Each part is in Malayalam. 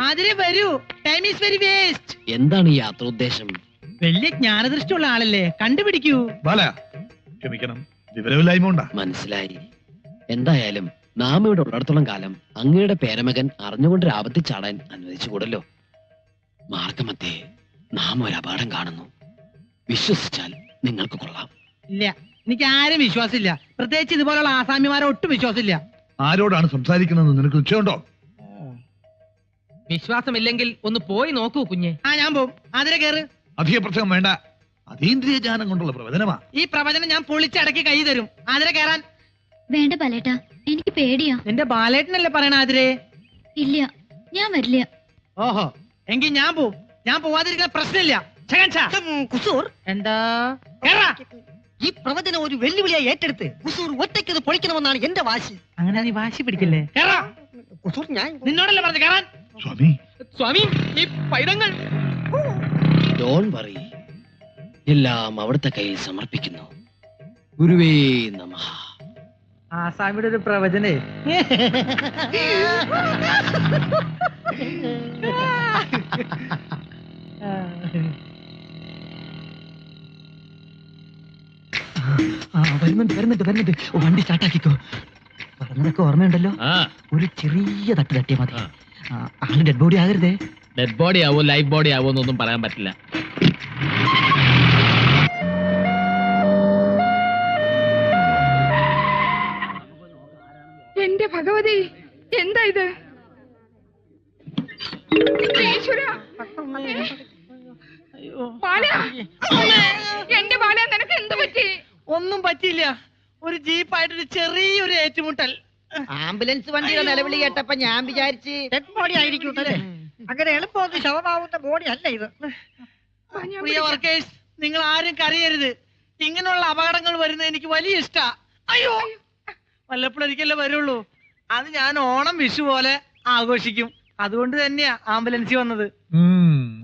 അതിലെ വരൂ. Time is very waste. എന്താണ് ഈ യാത്രോദ്ദേശം? വലിയ ജ്ഞാനദൃഷ്ടിയുള്ള ആളല്ലേ, കണ്ടുപിടിക്കൂ. ക്ഷമിക്കണം, വിവരമില്ലായ്മ ഉണ്ടാ. മനസ്സിലായി. എന്തായാലും നാം ഇവിടെ ഉള്ളിടത്തോളം കാലം അങ്ങയുടെ പേരമകൻ അറിഞ്ഞുകൊണ്ട് ആപത്തിൽ ചാടാൻ അനുവദിച്ചുകൂടല്ലോ. മാർഗമധ്യേ നാം ഒരു അപകടം കാണുന്നു. വിശ്വസിച്ചാൽ നിങ്ങൾക്ക് കൊള്ളാം. ഇല്ല, എനിക്ക് ആരും വിശ്വാസമില്ല. പ്രത്യേകിച്ച് ഇതുപോലുള്ള ആസാമിമാരെ ഒട്ടും വിശ്വാസമില്ല. ആരോടാണ് സംസാരിക്കുന്നതെന്ന് നിനക്ക് നിശ്ചയമുണ്ടോ? വിശ്വാസമില്ലെങ്കിൽ ഒന്ന് പോയി നോക്കൂ കുഞ്ഞെ. ഞാൻ പോവും. അതിലെ കയറ്. അധിക പ്രസംഗം വേണ്ട. അതീന്ദ്രിയ ജ്ഞാനം കൊണ്ടുള്ള പ്രവചനമാ. ഈ പ്രവചനം ഞാൻ പൊളിച്ചടക്കി കൈ തരും. അതിലെ കയറാൻ. വേണ്ട ബാലേട്ടാ, എനിക്ക് പേടിയാ. നിന്റെ ബാലേട്ടനല്ലേ പറയണ അതിരെ? ഇല്ല, ഞാൻ വരില്ല. ഓഹോ, എങ്കിൽ ഞാൻ പോവും. ഞാൻ പോവാതിരിക്കുന്ന പ്രശ്നമില്ല. കുസൂർ, എന്താ ഈ പ്രവചനം ഒരു വെല്ലുവിളിയായി ഏറ്റെടുത്ത് കുസൂർ ഒറ്റയ്ക്കത് പൊളിക്കണമെന്നാണ് എന്റെ വാശി. അങ്ങനെ നീ വാശി പിടിക്കില്ലേ? കുസൂർ, ഞാൻ നിന്നോടല്ലേ പറഞ്ഞു കയറാൻ. സ്വാമി, സ്വാമി, ഈ പൈതങ്ങൾ ഡോണ്ട് വറി, എല്ലാം അവിടുത്തെ കയ്യിൽ സമർപ്പിക്കുന്നു. ഗുരുവേ നമഃ. ആസാമിയുടെ ഒരു പ്രവചനേ. വരുന്നുണ്ട്. വണ്ടി സ്റ്റാർട്ടാക്കിക്കോ. പറഞ്ഞതൊക്കെ ഓർമ്മയുണ്ടല്ലോ. ഒരു ചെറിയ തട്ട് തട്ടിയാ മതി. ആള് ഡെഡ് ബോഡി ആകരുതേ. ഡെഡ് ബോഡി ആവോ ലൈഫ് ബോഡി ആവോ എന്നൊന്നും പറയാൻ പറ്റില്ല. എന്റെ ഭഗവതി, എന്താ ഇത്? എന്റെ ബാല, നിനക്ക് എന്ത് പറ്റി? ഒന്നും പറ്റിയില്ല. ഒരു ജീപ്പായിട്ടൊരു ചെറിയൊരു ഏറ്റുമുട്ടൽ. ആംബുലൻസ് വണ്ടിയുടെ നിലവിളി കേട്ടപ്പോ ഞാൻ വിചാരിച്ച് ഡെഡ് ബോഡി ആയിരിക്കും. അങ്ങനെ എളുപ്പമൊന്നും ശവമാവുന്ന ബോഡി അല്ല ഇത്. പ്രിയ വർക്കേഴ്സ്, നിങ്ങൾ ആരും കരയരുത്. ഇങ്ങനെയുള്ള അപകടങ്ങൾ വരുന്നത് എനിക്ക് വലിയ ഇഷ്ടാ. അയ്യോ, വല്ലപ്പോഴൊരിക്കലേ വരുള്ളൂ. അത് ഞാൻ ഓണം വിഷു പോലെ ആഘോഷിക്കും. അതുകൊണ്ട് തന്നെയാ ആംബുലൻസിൽ വന്നത്.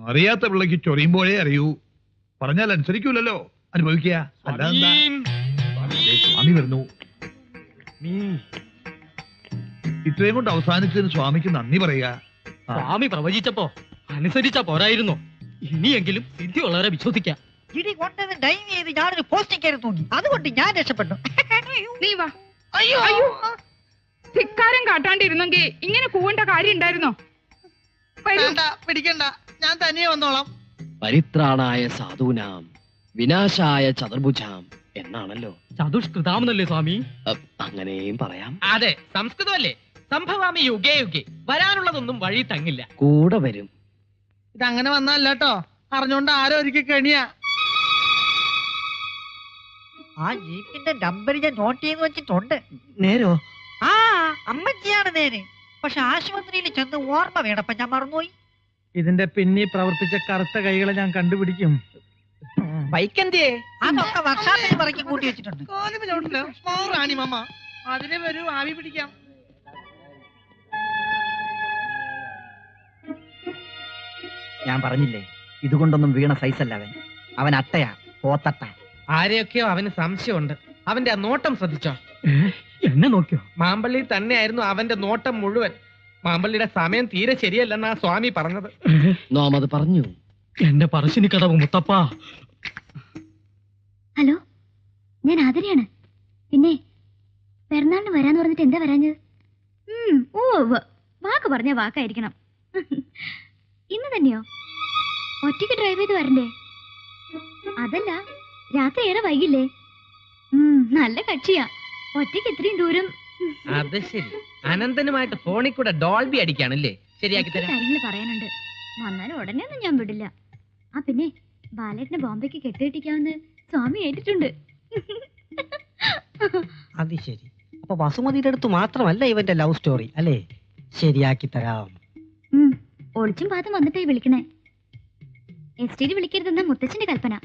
അറിയാത്ത പിള്ളക്ക് ചൊറിയുമ്പോഴേ അറിയൂ. പറഞ്ഞാൽ അനുസരിക്കൂലല്ലോ. അനുഭവിക്കുക. സ്വാമി വരുന്നു. ഇത്രയും കൊണ്ട് അവസാനിച്ചതിന് സ്വാമിക്ക് നന്ദി പറയുക. സ്വാമി പ്രവചിച്ചപ്പോ അനുസരിച്ച പോരായിരുന്നു. ഇനിയെങ്കിലും സിദ്ധി വളരെ വിശ്വസിക്കാം. ഇടി കൊണ്ടത് ഡൈവ് ചെയ്ത് ഞാനൊരു പോസ്റ്റിംഗ് കയറി തൂങ്ങി. അതുകൊണ്ട് ഞാൻ രക്ഷപ്പെട്ടു. നീ വാ. അയ്യോ, ധിക്കാരം കാട്ടാണ്ടിരുന്നെങ്കിൽ ഇങ്ങനെ കൂവേണ്ട കാര്യം ഉണ്ടായിരുന്നോ? പിടിക്കണ്ട, ഞാൻ തനിയെ വന്നോളാം. പരിത്രാണായ സാധൂനാം വിനാശായ ചതുർഭുജാം എന്നാണല്ലോ. ചതുഷ്കൃതാമെന്നല്ലേ സ്വാമി? അങ്ങനെയും പറയാം. അതെ, സംസ്കൃതമല്ലേ. സംഭവാമി യുഗേ യുഗേ. വരാനുള്ളതൊന്നും വഴി തങ്ങില്ല, കൂടെ വരും. ഇതങ്ങനെ വന്നല്ല കേട്ടോ. അറിഞ്ഞോണ്ട് ആരോ ഒരിക്കൽ കെണിയാ. ആ ജീപ്പിന്റെ നമ്പർ ഞാൻ നോട്ട് ചെയ്ത് വെച്ചിട്ടുണ്ട്. നേരോ? ആ, അമ്മച്ചിയാണ് നേര്. പക്ഷെ ആശുപത്രിയിൽ ചെന്ന് ഓർമ്മ വേണപ്പോ ഞാൻ മറന്നുപോയി. ഇതിന്റെ പിന്നിൽ പ്രവർത്തിച്ച കറുത്ത കൈകളെ ഞാൻ കണ്ടുപിടിക്കും. ബൈക്കെന്തേ? അതൊക്കെ വർഷാപ്പിന് പറക്കി കൂട്ടി വെച്ചിട്ടുണ്ട്. റാണി മാമ, അതിനെ വരൂ, ആവി പിടിക്കാം. ഞാൻ പറഞ്ഞില്ലേ, ഇതുകൊണ്ടൊന്നും വീണ സൈസല്ല അവൻ. അവൻ അട്ടയാ, പോത്തട്ട. ആരെയൊക്കെയോ അവന് സംശയമുണ്ട്. അവന്റെ ആ നോട്ടം ശ്രദ്ധിച്ചോ? എന്നെ നോക്കിയോ? മാമ്പള്ളി തന്നെയായിരുന്നു അവന്റെ നോട്ടം മുഴുവൻ. മാമ്പള്ളിയുടെ സമയം തീരെ ശരിയല്ലെന്നാ സ്വാമി പറഞ്ഞത്. നാം അത് പറഞ്ഞു. എന്റെ പറശ്ശിനി കടവ് മുത്തപ്പ. ഹലോ, ഞാൻ ആതിരയാണ്. പിന്നെ പിറന്നാളിന് വരാന്ന് പറഞ്ഞിട്ട് എന്താ വരാഞ്ഞത്? വാക്ക് പറഞ്ഞ വാക്കായിരിക്കണം. ഇന്ന് തന്നെയോ? ഒറ്റയ്ക്ക് ഡ്രൈവ് ചെയ്ത് വരണ്ടേ? അതല്ല, രാത്രി ഏറെ വൈകില്ലേ? നല്ല കക്ഷിയാ. ഒറ്റയ്ക്ക് ഇത്രയും ദൂരം. അത് ശരി, അനന്തനുമായിട്ട് ഫോണിൽ കൂടെ ഡോൾബി അടിക്കാണല്ലേ? ശരിയാക്കി തരാം. കാര്യങ്ങൾ പറയാനുണ്ട്. വന്നാലും ഉടനെ ഒന്നും ഞാൻ വിടില്ല. ആ പിന്നെ ബാലേട്ടനെ ബോംബെക്ക് കെട്ടിയിട്ടിക്കാമെന്ന് സ്വാമി ഏറ്റിട്ടുണ്ട്. അത് ശരി. അപ്പൊ വസുമതിയുടെ അടുത്ത് മാത്രമല്ല ഇവന്റെ ലവ് സ്റ്റോറി അല്ലേ? ശരിയാക്കി തരാം. ഒളിച്ചും പാത്തും വന്നിട്ടായി വിളിക്കണേ. എസ് വിളിക്കരുതെന്ന മുത്തച്ഛന്റെ കൽപ്പന.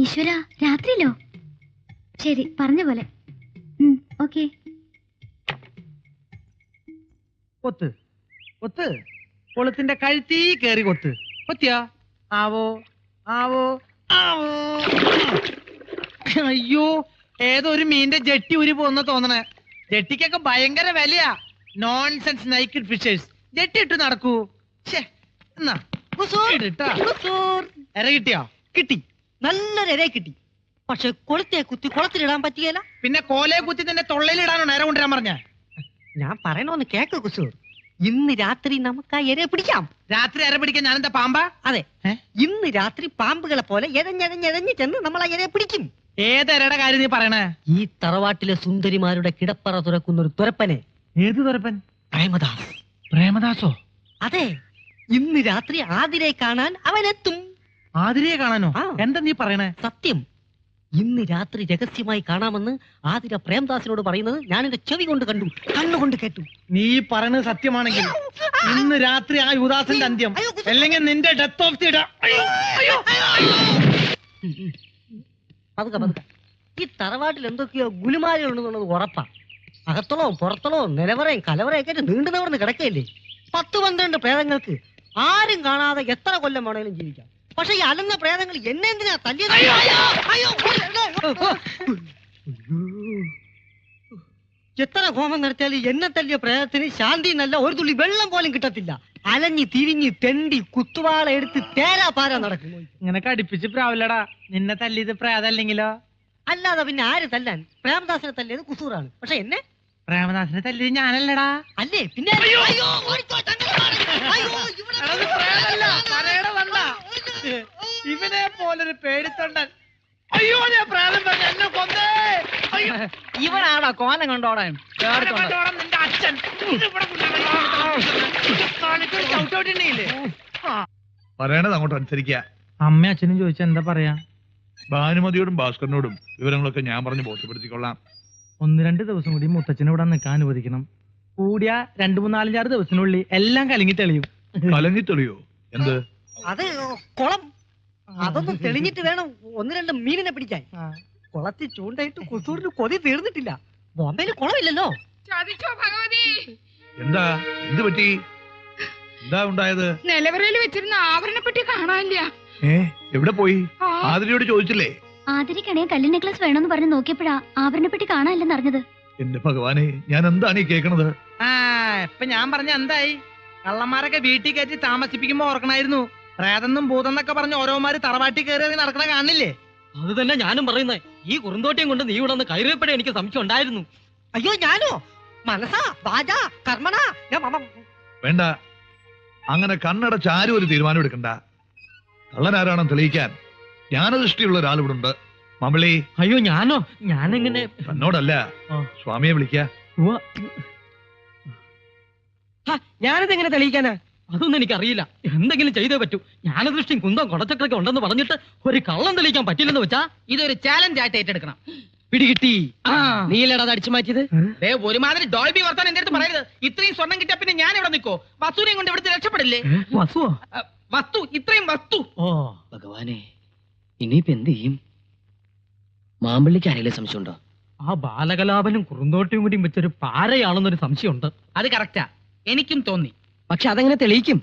ഈശ്വര, രാത്രിയിലോ? ശരി, പറഞ്ഞ പോലെ. ഓക്കെ. കൊത്ത് കൊത്ത്, കൊളുത്തിന്റെ കഴുത്തീ കേറി കൊത്ത്. കൊത്തിയാ? ആവോ ആവോ ആവോ. അയ്യോ, ഏതോ ഒരു മീന്റെ ജെട്ടി ഉരി പോന്ന തോന്നണേ. ജെട്ടിക്കൊക്കെ ഭയങ്കര വിലയാ. Nonsense naked fishers. ജെട്ടി ഇട്ട് നടക്കൂ. ഛേ, എന്നാ ഇട്ടാ. എര കിട്ടിയോ? കിട്ടി, നല്ലൊരു ഇരയെ കിട്ടി. പക്ഷെ കൊളുത്തെ കുത്തി കുളത്തിലിടാൻ പറ്റിയല്ല. പിന്നെ കോലയെ കുത്തി നിന്റെ തൊള്ളയിലിടാനോ നേരെ കൊണ്ടുവരാൻ പറഞ്ഞ? ഞാൻ പറയണോന്ന് കേക്ക് കുസൂർ. ഇന്ന് രാത്രി നമുക്ക് ആ ഇരയെ പിടിക്കാം. രാത്രി എര പിടിക്കാൻ ഞാനെന്താ പാമ്പാ? അതെ, ഇന്ന് രാത്രി പാമ്പുകളെ പോലെ എഴഞ്ഞെഴഞ്ഞെഴഞ്ഞ് ചെന്ന് നമ്മൾ ആ ഇരയെ പിടിക്കും. ഏതെരയുടെ കാര്യം നീ പറയണേ? ഈ തറവാട്ടിലെ സുന്ദരിമാരുടെ കിടപ്പറ തുറക്കുന്ന ഒരു തുരപ്പനെ. ഏത് തുറപ്പൻ? പ്രേമദാസ്. പ്രേമദാസോ? അതെ, ഇന്ന് രാത്രി ആതിരയെ കാണാൻ അവനെത്തും. ആതിരയെ കാണാനോ? ആ. എന്താ നീ പറയണേ? സത്യം, ഇന്ന് രാത്രി രഹസ്യമായി കാണാമെന്ന് ആതിര പ്രേംദാസിനോട് പറയുന്നത് ഞാൻ എന്റെ ചെവി കൊണ്ട് കണ്ടു, കണ്ണുകൊണ്ട് കേട്ടു. നീ പറയണത് സത്യമാണെങ്കിൽ ഇന്ന് രാത്രി ആ യുദാസിന്റെ അന്ത്യം, അല്ലെങ്കിൽ നിന്റെ ഡെത്ത് ഓഫ് ദി പതുക്കെ പതുക്കെ. ഈ തറവാട്ടിൽ എന്തൊക്കെയോ ഗുലുമാലുണ്ടെന്നുള്ളത് ഉറപ്പാ. അകത്തളവും പുറത്തളവും നിലവറയും കലവറയൊക്കെ ആയിട്ട് നീണ്ടു നിവർന്ന് കിടക്കയില്ലേ. 10-12 പ്രേതങ്ങൾക്ക് ആരും കാണാതെ എത്ര കൊല്ലം വേണമെങ്കിലും ജീവിക്കാം. പക്ഷെ ഈ അലന്ന പ്രേതങ്ങൾ എന്നെ എന്തിനാ തല്ലിയത്? എത്ര ഹോമം നടത്തിയാലും എന്നെ തല്ലിയ പ്രേതത്തിന് ശാന്തി എന്നല്ല ഒരു തുള്ളി വെള്ളം പോലും കിട്ടത്തില്ല. അലഞ്ഞി തിരിഞ്ഞ് തെണ്ടി കുത്തുവാള എടുത്ത് തേരാ പാരാ നടക്കും. ഇങ്ങനെ കടിപ്പിച്ച് പ്രാവില്ലടാ. നിന്നെ തല്ലിയത് പ്രേതല്ലെങ്കിലോ? അല്ലാതെ പിന്നെ ആര് തല്ലാൻ? പ്രേമദാസിനെ തല്ലിയത് കുസൂറാണ്. പക്ഷെ എന്നെ പ്രേമദാസിനെ തല്ലിയത് ഞാനല്ലടാ. അല്ലേ പിന്നെ ഓടിക്കോ, ഇവനെ പോലൊരു പേടിത്തൊണ്ടൻ. അയ്യോ, ഞാൻ പ്രേതം പറഞ്ഞ എന്നെ കൊന്നേ. ഇവനാടാ കോലം കൊണ്ടോടാൻ. നിന്റെ അച്ഛൻ ചവിട്ടോട്ടില്ലേ? പറയണത് അങ്ങോട്ട് അനുസരിക്കുക. അമ്മ അച്ഛനും ചോദിച്ചാ എന്താ പറയാ? ഭാനുമതിയോടും ഭാസ്കരനോടും വിവരങ്ങളൊക്കെ ഞാൻ പറഞ്ഞ് ബോധ്യപ്പെടുത്തിക്കൊള്ളാം. 1-2 ദിവസം കൂടി മുത്തച്ഛനെ ഇവിടെ നിൽക്കാൻ അനുവദിക്കണം. കൂടിയ 2-3-4-5 ദിവസത്തിനുള്ളിൽ എല്ലാം കലങ്ങി തെളിയും. കലങ്ങി തെളിയോ? എന്ത്? അത് കുളം. അതൊന്നും തെളിഞ്ഞിട്ട് വേണം 1-2 മീനിനെ പിടിക്കാൻ. കുളത്തിൽ ചൂണ്ടയിട്ട് കുസൂറിന് കൊതി തീർന്നിട്ടില്ല. ബോംബെയിൽ കുളമില്ലല്ലോ. ചതിച്ചോ ഭഗവതി. എന്താ? എന്ത് പറ്റി? എന്താ ഉണ്ടായത്? നിലവറയിൽ വെച്ചിരുന്ന ആഭരണപ്പെട്ടി കാണാനില്ല. എവിടെ പോയി? ആ, ആതിരയോട് ചോദിച്ചില്ലേ? ആതിരക്കണേ കല്ല് നെക്ലസ് വേണമെന്ന് പറഞ്ഞ് നോക്കിയപ്പോഴാ ആഭരണപ്പെട്ടി കാണാനില്ലെന്ന് അറിഞ്ഞത്. എന്റെ ഭഗവാനെ, ഞാൻ എന്താണ് ഈ കേൾക്കണത്? ഇപ്പൊ ഞാൻ പറഞ്ഞ എന്തായി? കള്ളന്മാരൊക്കെ വീട്ടിൽ കയറ്റി താമസിപ്പിക്കുമ്പോ ഓർക്കണായിരുന്നു. പ്രേതെന്നും ഭൂതെന്നൊക്കെ പറഞ്ഞ് ഓരോമാര് തറവാട്ടി കയറി നടക്കണ കാണില്ലേ? അത് തന്നെ ഞാനും പറയുന്നേ. ഈ കുറുന്തോട്ടിയും കൊണ്ട് നീ ഇവിടെ നിന്ന് കയറിയപ്പോഴേ എനിക്ക് സംശയം ഉണ്ടായിരുന്നു. അയ്യോ, ഞാനോ? മനസ്സാ വാചാ കർമ്മണ വേണ്ട, അങ്ങനെ കണ്ണടച്ച് ആരും ഒരു തീരുമാനം എടുക്കണ്ട. കള്ളനാരാണെന്ന് തെളിയിക്കാൻ ജ്ഞാനദൃഷ്ടിയുള്ള ഒരാളിവിടെ ഉണ്ട്. മമ്മിളി. അയ്യോ, ഞാനോ? ഞാനെങ്ങനെ? തന്നോടല്ല, സ്വാമിയെ വിളിക്ക. ഞാനിതെങ്ങനെ തെളിയിക്കാനാ? അതൊന്നും എനിക്കറിയില്ല. എന്തെങ്കിലും ചെയ്തേ പറ്റൂ. ജ്ഞാനദൃഷ്ടിയും കുന്തം കുടച്ചക്രൊക്കെ ഉണ്ടെന്ന് പറഞ്ഞിട്ട് ഒരു കള്ളം തെളിയിക്കാൻ പറ്റില്ലെന്ന് വെച്ചാ ഇതൊരു ചാലഞ്ച് ആയിട്ട് ഏറ്റെടുക്കണം. പിടികിട്ടി. നീലടാ അടിച്ചു മാറ്റിയത്. ഒരുമാതിരി ഡോൾബി വർത്താനം എന്റെ അടുത്ത് പറയരുത്. ഇത്രയും സ്വർണം കിട്ടിയ പിന്നെ ഞാൻ ഇവിടെ നിൽക്കോ? വസ്തുവിനെയും കൊണ്ട് ഇവിടുത്തെ രക്ഷപ്പെടില്ലേ? വസുവോ? വസ്തു, ഇത്രയും വസ്തു. ഓ ഭഗവാനെ, ഇനിയിപ്പോ എന്ത് ചെയ്യും? മാമ്പള്ളിക്ക് ആരെങ്കിലും സംശയമുണ്ടോ? ആ ബാലകലാപനും കുറുന്തോട്ടിയും കൂടി വെച്ചൊരു പാരയാണെന്നൊരു സംശയമുണ്ട്. അത് കറക്റ്റാ, എനിക്കും തോന്നി. പക്ഷെ അതെങ്ങനെ തെളിയിക്കും?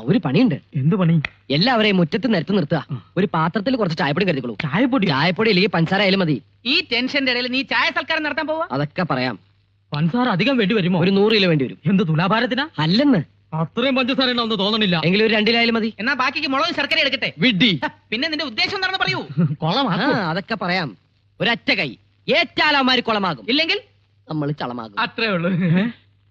ഒരു പണിയുണ്ട്. എന്ത് പണി? എല്ലാവരെയും മുറ്റത്ത് നിരത്ത് നിർത്തുക. ഒരു പാത്രത്തിൽ കുറച്ച് ചായപ്പൊടി കരുതിക്കോളൂ. ചായപ്പൊടി? ചായപ്പൊടി അല്ലെങ്കിൽ പഞ്ചസാര ആയാലും മതി. ഈ ടെൻഷന്റെ ഇടയിൽ നീ ചായ സൽക്കാരം നടത്താൻ പോവാ? അതൊക്കെ പറയാം. പഞ്ചസാര അധികം വേണ്ടി വരുമോ? ഒരു 100 കിലോ വേണ്ടി വരും. എന്ത് തുലാഭാരത്തിനാ? അല്ലെന്ന്. അത്രയും പഞ്ചസാര ഉണ്ടാവുന്ന തോന്നണില്ല. എങ്കിലും ഒരു 2 കിലോ ആയാലും മതി. എന്നാ ബാക്കിക്ക് മുളകും ശർക്കര എടുക്കട്ടെ. വിഡ്ഢി. പിന്നെ നിന്റെ ഉദ്ദേശം എന്താണെന്ന് പറയൂ. കൊളമാക്കോ? അതൊക്കെ പറയാം. ഒരൊറ്റ കൈ ഏറ്റാലമാര് കുളമാകും, ഇല്ലെങ്കിൽ നമ്മൾ ചളമാകും. അത്രേ ഉള്ളൂ.